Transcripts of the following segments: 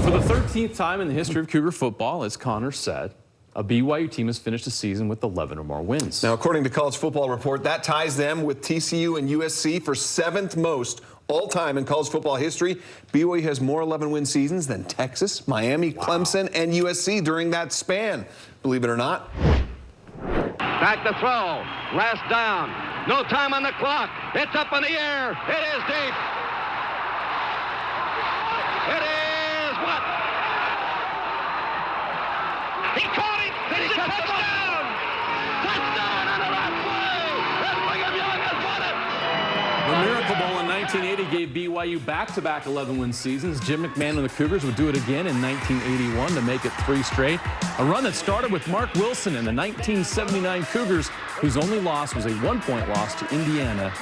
For the 13th time in the history of Cougar football, as Connor said, a BYU team has finished the season with 11 or more wins. Now, according to College Football Report, that ties them with TCU and USC for 7th most all-time in college football history. BYU has more 11-win seasons than Texas, Miami, Clemson, and USC during that span, believe it or not. Back to throw. Last down. No time on the clock. It's up in the air. It is deep. It is what? He caught it. It's a touchdown. Touchdown on the left play. And Brigham Young has won it. The Miracle Bowl in 1980 gave BYU back-to-back 11-win seasons. Jim McMahon and the Cougars would do it again in 1981 to make it 3 straight. A run that started with Mark Wilson and the 1979 Cougars, whose only loss was a 1-point loss to Indiana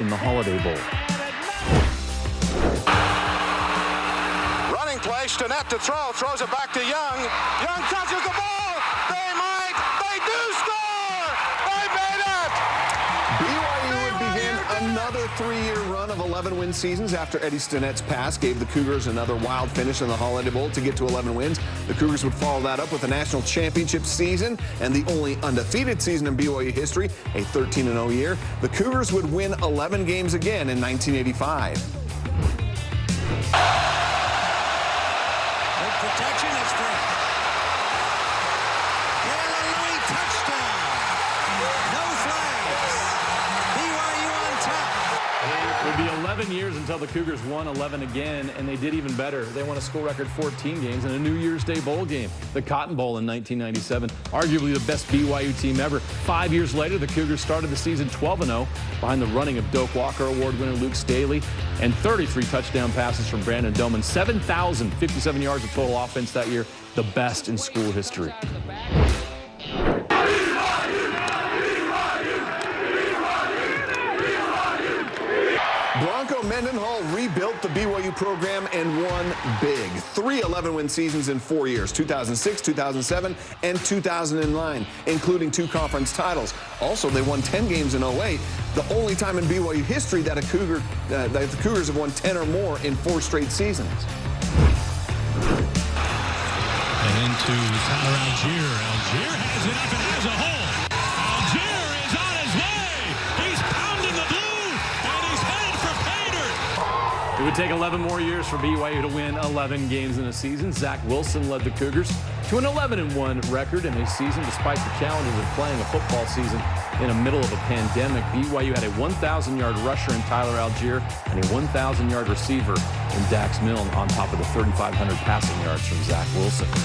in the Holiday Bowl. Running play, Stinnett to throw, throws it back to Young. Young touches the ball. They do score. They made it. BYU would begin another 3-year run of 11-win seasons after Eddie Stinnett's pass gave the Cougars another wild finish in the Holiday Bowl to get to 11 wins. The Cougars would follow that up with a national championship season and the only undefeated season in BYU history, a 13-0 year. The Cougars would win 11 games again in 1985. Protection is free. Lee, touchdown. No flags. BYU on top. It would be 11 years until the Cougars won 11 again, and they did even better. They won a school record 14 games and a New Year's Day bowl game, the Cotton Bowl in 1997, arguably the best BYU team ever. 5 years later, the Cougars started the season 12-0 behind the running of Doak Walker Award winner Luke Staley and 33 touchdown passes from Brandon Doman, 7,057 yards of total offense that year, the best in school history. Bronco Menen rebuilt the BYU program and won big. 3 11-win seasons in 4 years, 2006, 2007, and 2009, including 2 conference titles. Also, they won 10 games in 08, the only time in BYU history that the Cougars have won 10 or more in 4 straight seasons. And into Tyler Algier. Algier has it up and has a hole. Algier is on his way. He's pounding the blue, and he's headed for pay dirt. It would take 11 more years for BYU to win 11 games in a season. Zach Wilson led the Cougars to an 11-1 record in a season despite the challenges of playing a football season in the middle of a pandemic. BYU had a 1,000-yard rusher in Tyler Algier and a 1,000-yard receiver in Dax Milne on top of the 3,500 passing yards from Zach Wilson.